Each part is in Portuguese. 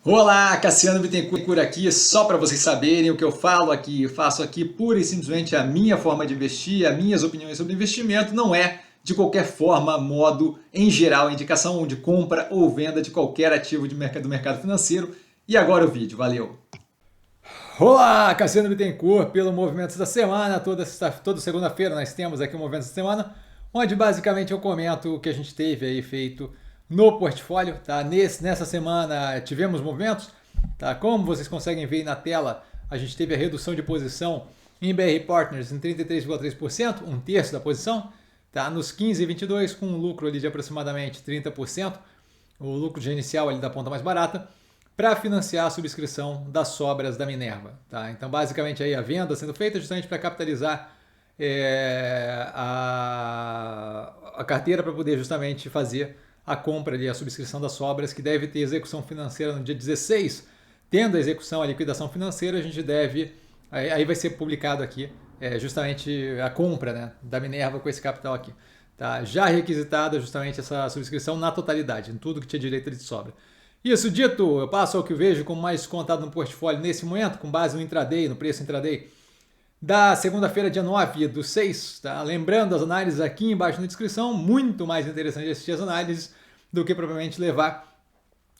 Olá, Cassiano Bittencourt aqui, só para vocês saberem o que eu falo aqui, eu faço aqui pura e simplesmente a minha forma de investir, as minhas opiniões sobre investimento, não é de qualquer forma, modo, em geral, indicação de compra ou venda de qualquer ativo do mercado financeiro. E agora o vídeo, valeu! Olá, Cassiano Bittencourt, pelo Movimentos da Semana, toda segunda-feira nós temos aqui o Movimentos da Semana, onde basicamente eu comento o que a gente teve aí feito no portfólio, tá? Nessa semana tivemos movimentos, tá? Como vocês conseguem ver aí na tela, a gente teve a redução de posição em BR Partners em 33,3%, um terço da posição, tá? Nos 15,22 com um lucro ali de aproximadamente 30%, o lucro de inicial ali da ponta mais barata, para financiar a subscrição das sobras da Minerva, tá? Então basicamente aí a venda sendo feita justamente para capitalizar a carteira para poder justamente fazer a compra ali, a subscrição das sobras, que deve ter execução financeira no dia 16. Tendo a execução, a liquidação financeira, a gente deve... Aí vai ser publicado aqui justamente a compra, né, da Minerva com esse capital aqui. Tá? Já requisitada justamente essa subscrição na totalidade, em tudo que tinha direito de sobra. Isso dito, eu passo ao que eu vejo como mais descontado no portfólio nesse momento, com base no intraday, no preço intraday da segunda-feira, dia 9/6, tá? Lembrando as análises aqui embaixo na descrição, muito mais interessante assistir as análises do que propriamente levar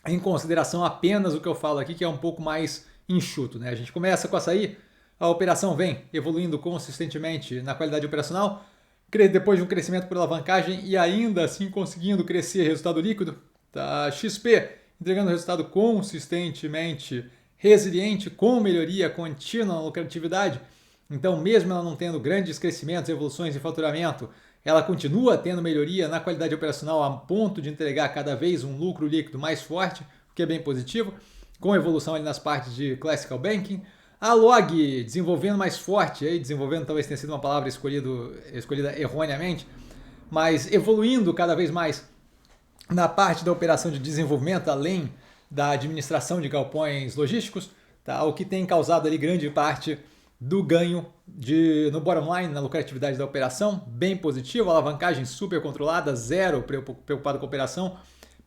em consideração apenas o que eu falo aqui, que é um pouco mais enxuto, né? A gente começa com açaí, a operação vem evoluindo consistentemente na qualidade operacional, depois de um crescimento por alavancagem e ainda assim conseguindo crescer resultado líquido, tá? XP entregando resultado consistentemente resiliente, com melhoria contínua na lucratividade. Então, mesmo ela não tendo grandes crescimentos, evoluções em faturamento, ela continua tendo melhoria na qualidade operacional a ponto de entregar cada vez um lucro líquido mais forte, o que é bem positivo, com evolução ali nas partes de Classical Banking. A Log desenvolvendo mais forte, aí desenvolvendo talvez tenha sido uma palavra escolhida erroneamente, mas evoluindo cada vez mais na parte da operação de desenvolvimento, além da administração de galpões logísticos, tá? O que tem causado ali grande parte do ganho no bottom line, na lucratividade da operação, bem positivo, alavancagem super controlada, zero preocupado com a operação,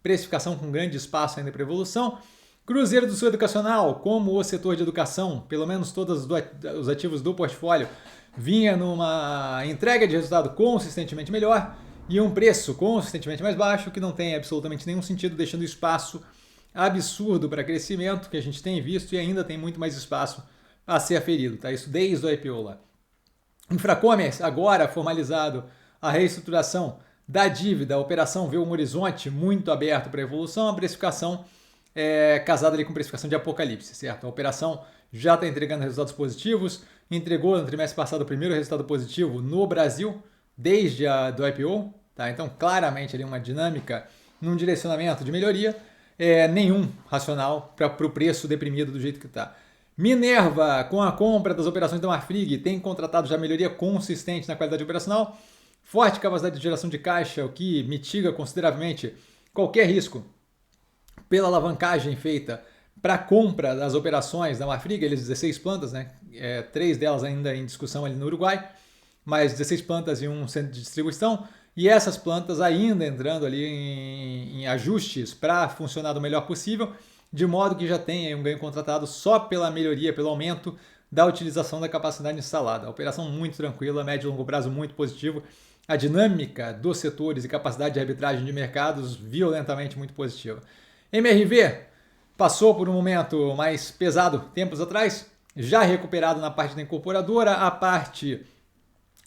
precificação com grande espaço ainda para evolução. Cruzeiro do Sul Educacional, como o setor de educação, pelo menos todos os ativos do portfólio, vinha numa entrega de resultado consistentemente melhor e um preço consistentemente mais baixo, que não tem absolutamente nenhum sentido, deixando espaço absurdo para crescimento, que a gente tem visto e ainda tem muito mais espaço a ser aferido, tá? Isso desde o IPO lá. Infracommerce, agora formalizado a reestruturação da dívida, a operação vê um horizonte muito aberto para evolução, a precificação casada ali com precificação de apocalipse, certo? A operação já está entregando resultados positivos, entregou no trimestre passado o primeiro resultado positivo no Brasil, desde do IPO, tá? Então claramente ali uma dinâmica num direcionamento de melhoria, nenhum racional para o preço deprimido do jeito que está. Minerva, com a compra das operações da Marfrig, tem contratado já melhoria consistente na qualidade operacional, forte capacidade de geração de caixa, o que mitiga consideravelmente qualquer risco pela alavancagem feita para a compra das operações da Marfrig, eles 16 plantas, né? 3 delas ainda em discussão ali no Uruguai, mais 16 plantas e um centro de distribuição, e essas plantas ainda entrando ali em ajustes para funcionar do melhor possível, de modo que já tem um ganho contratado só pela melhoria, pelo aumento da utilização da capacidade instalada. A operação muito tranquila, médio e longo prazo muito positivo. A dinâmica dos setores e capacidade de arbitragem de mercados violentamente muito positiva. MRV passou por um momento mais pesado tempos atrás, já recuperado na parte da incorporadora, a parte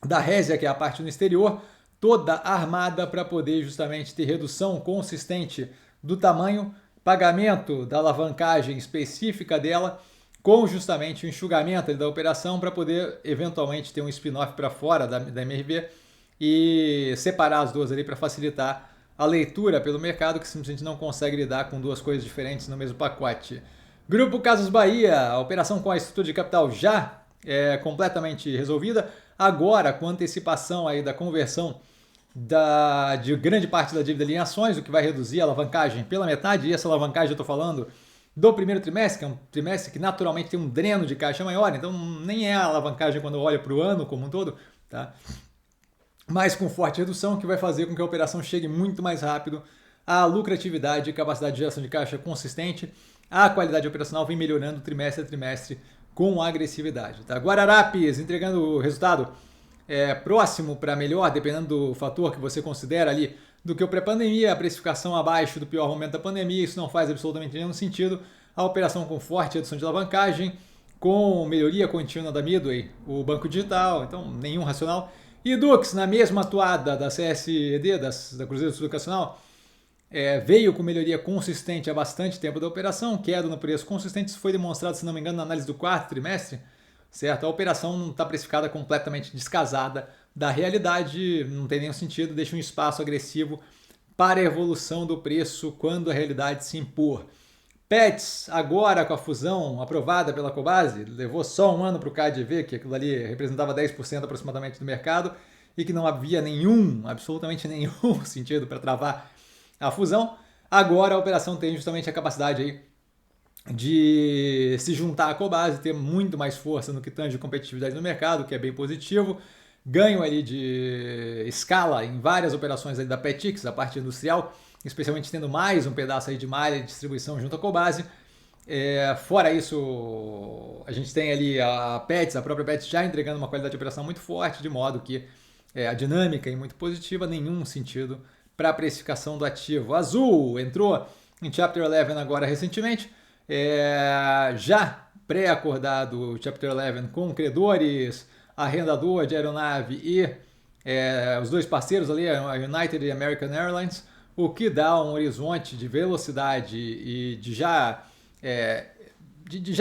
da Resia, que é a parte no exterior, toda armada para poder justamente ter redução consistente do tamanho, pagamento da alavancagem específica dela, com justamente o enxugamento da operação para poder eventualmente ter um spin-off para fora da MRV e separar as duas ali para facilitar a leitura pelo mercado, que simplesmente não consegue lidar com duas coisas diferentes no mesmo pacote. Grupo Casas Bahia, a operação com a estrutura de capital já completamente resolvida, agora com antecipação aí da conversão de grande parte da dívida em ações, o que vai reduzir a alavancagem pela metade, e essa alavancagem eu estou falando do primeiro trimestre, que é um trimestre que naturalmente tem um dreno de caixa maior, então nem é a alavancagem quando eu olho para o ano como um todo, tá? Mas com forte redução, que vai fazer com que a operação chegue muito mais rápido à lucratividade e capacidade de geração de caixa consistente, a qualidade operacional vem melhorando trimestre a trimestre com agressividade. Tá? Guararapes entregando o resultado próximo para melhor, dependendo do fator que você considera ali, do que o pré-pandemia, a precificação abaixo do pior momento da pandemia, isso não faz absolutamente nenhum sentido. A operação com forte redução de alavancagem, com melhoria contínua da Midway, o banco digital, então nenhum racional. E Dux, na mesma atuada da CSED, da Cruzeiro do Sul Educacional, veio com melhoria consistente há bastante tempo da operação, queda no preço consistente, isso foi demonstrado, se não me engano, na análise do quarto trimestre, certo? A operação não está precificada completamente descasada da realidade, não tem nenhum sentido, deixa um espaço agressivo para a evolução do preço quando a realidade se impor. Pets, agora com a fusão aprovada pela Cobasi, levou só um ano para o CAD ver que aquilo ali representava 10% aproximadamente do mercado e que não havia absolutamente nenhum sentido para travar a fusão. Agora a operação tem justamente a capacidade aí de se juntar à Cobasi, ter muito mais força no que tange competitividade no mercado, que é bem positivo. Ganho ali de escala em várias operações ali da Petix, a parte industrial, especialmente tendo mais um pedaço aí de malha de distribuição junto à Cobasi. Fora isso, a gente tem ali a própria Pets já entregando uma qualidade de operação muito forte, de modo que a dinâmica é muito positiva, nenhum sentido para a precificação do ativo. Azul entrou em Chapter 11 agora recentemente, já pré-acordado o Chapter 11 com credores, arrendador de aeronave e os dois parceiros ali, a United e a American Airlines, o que dá um horizonte de velocidade e de já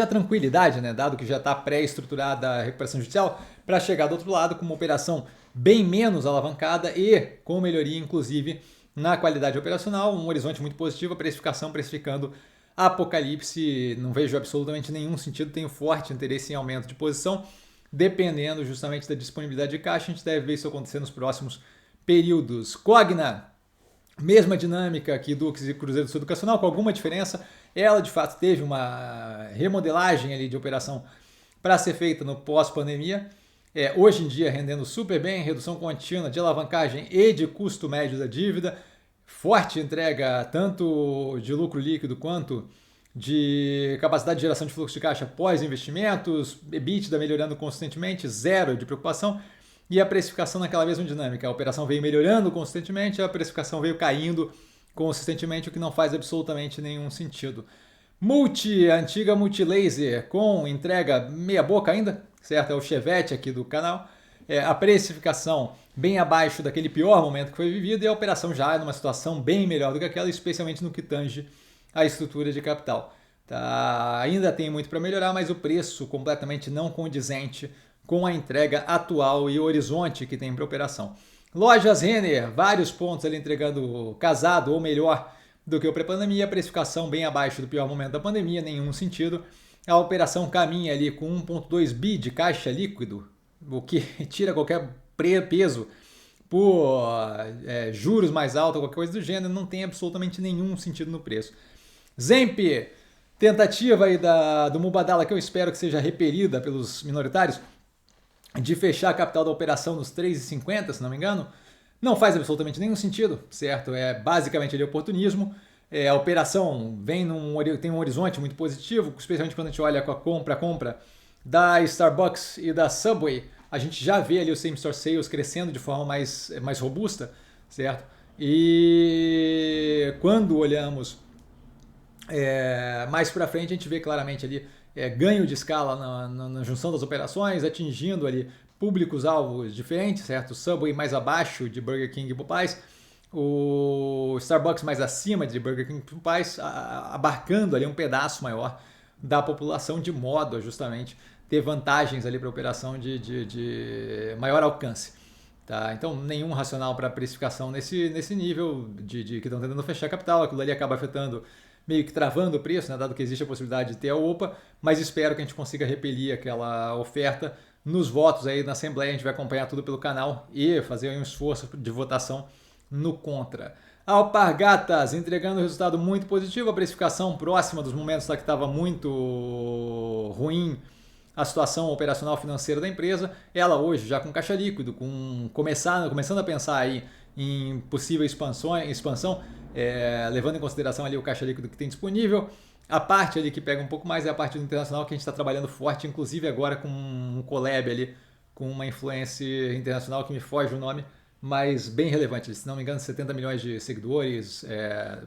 tranquilidade, né, dado que já está pré-estruturada a recuperação judicial, para chegar do outro lado com uma operação bem menos alavancada e com melhoria, inclusive, na qualidade operacional, um horizonte muito positivo, a precificando Apocalipse, não vejo absolutamente nenhum sentido, tenho forte interesse em aumento de posição, dependendo justamente da disponibilidade de caixa, a gente deve ver isso acontecer nos próximos períodos. Cogna, mesma dinâmica que Dux e Cruzeiro do Sul Educacional, com alguma diferença, ela de fato teve uma remodelagem ali de operação para ser feita no pós-pandemia, hoje em dia rendendo super bem, redução contínua de alavancagem e de custo médio da dívida, forte entrega tanto de lucro líquido quanto de capacidade de geração de fluxo de caixa pós-investimentos, EBITDA melhorando consistentemente, zero de preocupação, e a precificação naquela mesma dinâmica. A operação veio melhorando consistentemente, a precificação veio caindo consistentemente, o que não faz absolutamente nenhum sentido. A antiga Multilaser, com entrega meia boca ainda, certo? É o Chevette aqui do canal. A precificação bem abaixo daquele pior momento que foi vivido e a operação já é numa situação bem melhor do que aquela, especialmente no que tange a estrutura de capital. Tá? Ainda tem muito para melhorar, mas o preço completamente não condizente com a entrega atual e o horizonte que tem para a operação. Lojas Renner, vários pontos ali entregando casado ou melhor do que o pré-pandemia, a precificação bem abaixo do pior momento da pandemia, nenhum sentido. A operação caminha ali com 1,2 bi de caixa líquido, o que tira qualquer peso por juros mais altos, qualquer coisa do gênero, não tem absolutamente nenhum sentido no preço. Zemp, tentativa aí do Mubadala, que eu espero que seja repelida pelos minoritários, de fechar a capital da operação nos 3,50, se não me engano, não faz absolutamente nenhum sentido, certo? É basicamente de oportunismo. A operação tem um horizonte muito positivo, especialmente quando a gente olha com a compra da Starbucks e da Subway. A gente já vê ali o same store sales crescendo de forma mais robusta, certo? E quando olhamos mais para frente, a gente vê claramente ali ganho de escala na junção das operações, atingindo ali públicos-alvos diferentes, certo? Subway mais abaixo de Burger King e Popeyes, o Starbucks mais acima de Burger King e Popeyes, abarcando ali um pedaço maior da população, de modo a justamente ter vantagens ali para a operação de maior alcance. Tá? Então, nenhum racional para precificação nesse nível que estão tentando fechar capital, aquilo ali acaba afetando, meio que travando o preço, né, dado que existe a possibilidade de ter a OPA, mas espero que a gente consiga repelir aquela oferta nos votos aí na Assembleia. A gente vai acompanhar tudo pelo canal e fazer um esforço de votação no contra. Alpargatas entregando resultado muito positivo, a precificação próxima dos momentos lá que estava muito ruim a situação operacional financeira da empresa, ela hoje já com caixa líquido, começando a pensar aí em possível expansão, levando em consideração ali o caixa líquido que tem disponível, A parte ali que pega um pouco mais é a parte do internacional, que a gente está trabalhando forte, inclusive agora com um collab ali, com uma influência internacional que me foge o nome, mas bem relevante. Se não me engano, 70 milhões de seguidores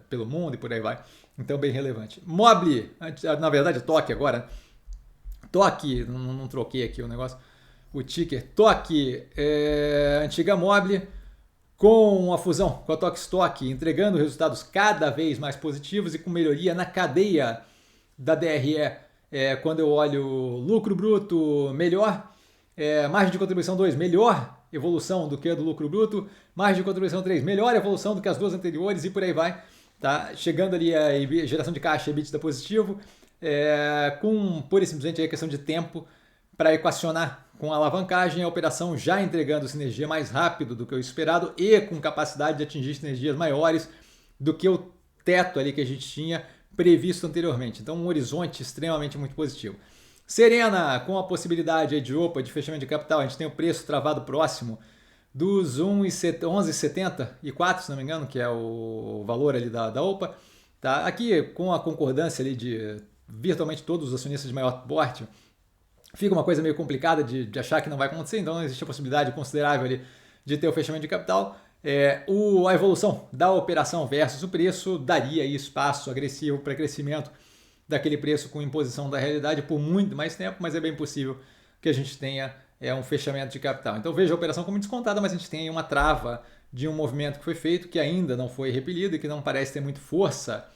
pelo mundo e por aí vai. Então, bem relevante. Mobile, na verdade, Toque agora. Toque, não troquei aqui o negócio. O ticker Toque, antiga Mobile, com a fusão com a Tokstok, entregando resultados cada vez mais positivos e com melhoria na cadeia da DRE. Quando eu olho lucro bruto, melhor. Margem de contribuição 2, melhor evolução do que a do lucro bruto. Margem de contribuição 3, melhor evolução do que as duas anteriores e por aí vai. Tá? Chegando ali a geração de caixa, EBITDA positivo, com pura e simplesmente a questão de tempo para equacionar com a alavancagem, a operação já entregando sinergia mais rápido do que o esperado e com capacidade de atingir sinergias maiores do que o teto ali que a gente tinha previsto anteriormente. Então, um horizonte extremamente muito positivo. Serena, com a possibilidade de OPA, de fechamento de capital, a gente tem o preço travado próximo dos 11,74, se não me engano, que é o valor ali da OPA. Tá? Aqui, com a concordância ali de virtualmente todos os acionistas de maior porte, fica uma coisa meio complicada de achar que não vai acontecer, então existe a possibilidade considerável ali de ter o fechamento de capital. A evolução da operação versus o preço daria aí espaço agressivo para crescimento daquele preço com imposição da realidade por muito mais tempo, mas é bem possível que a gente tenha um fechamento de capital. Então veja a operação como descontada, mas a gente tem aí uma trava de um movimento que foi feito, que ainda não foi repelido e que não parece ter muito força,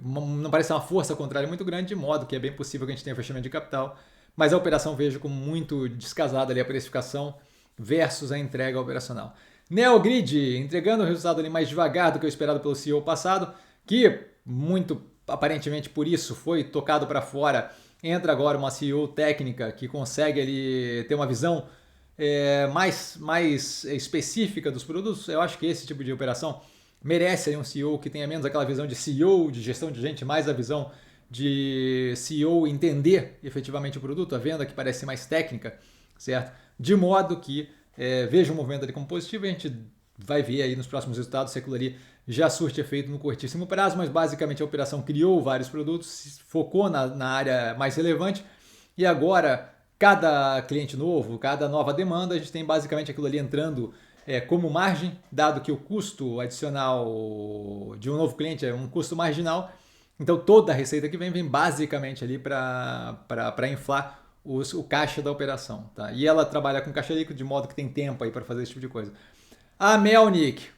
não parece ser uma força contrária muito grande, de modo que é bem possível que a gente tenha fechamento de capital, mas a operação vejo como muito descasada ali a precificação versus a entrega operacional. Neogrid entregando o resultado ali mais devagar do que o esperado pelo CEO passado, que muito aparentemente por isso foi tocado para fora. Entra agora uma CEO técnica que consegue ali ter uma visão mais específica dos produtos. Eu acho que esse tipo de operação merece aí um CEO que tenha menos aquela visão de CEO, de gestão de gente, mais a visão de CEO entender efetivamente o produto, a venda que parece mais técnica, certo? De modo que veja o movimento ali como positivo e a gente vai ver aí nos próximos resultados se aquilo ali já surte efeito no curtíssimo prazo, mas basicamente a operação criou vários produtos, focou na área mais relevante e agora cada cliente novo, cada nova demanda, a gente tem basicamente aquilo ali entrando como margem, dado que o custo adicional de um novo cliente é um custo marginal, então toda a receita que vem basicamente ali para inflar o caixa da operação. Tá? E ela trabalha com caixa líquido de modo que tem tempo aí para fazer esse tipo de coisa. A Melnick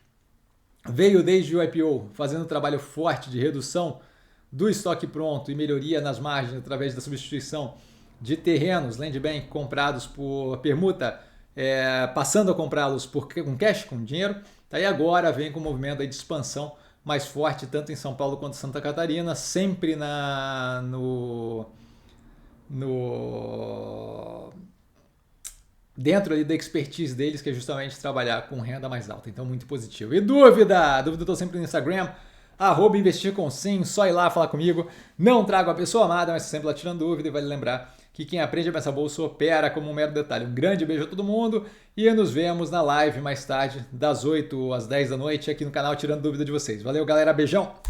veio desde o IPO fazendo um trabalho forte de redução do estoque pronto e melhoria nas margens através da substituição de terrenos, land bank, comprados por permuta, passando a comprá-los com cash, com dinheiro. Tá? E agora vem com um movimento aí de expansão mais forte, tanto em São Paulo quanto em Santa Catarina, sempre dentro ali da expertise deles, que é justamente trabalhar com renda mais alta. Então, muito positivo. E dúvida? Dúvida eu estou sempre no Instagram, @investircomsim, só ir lá falar comigo. Não trago a pessoa amada, mas sempre lá tirando dúvida. E vale lembrar que quem aprende a pensar bolsa opera como um mero detalhe. Um grande beijo a todo mundo e nos vemos na live mais tarde, das 8 às 10 da noite, aqui no canal Tirando Dúvida de vocês. Valeu, galera. Beijão!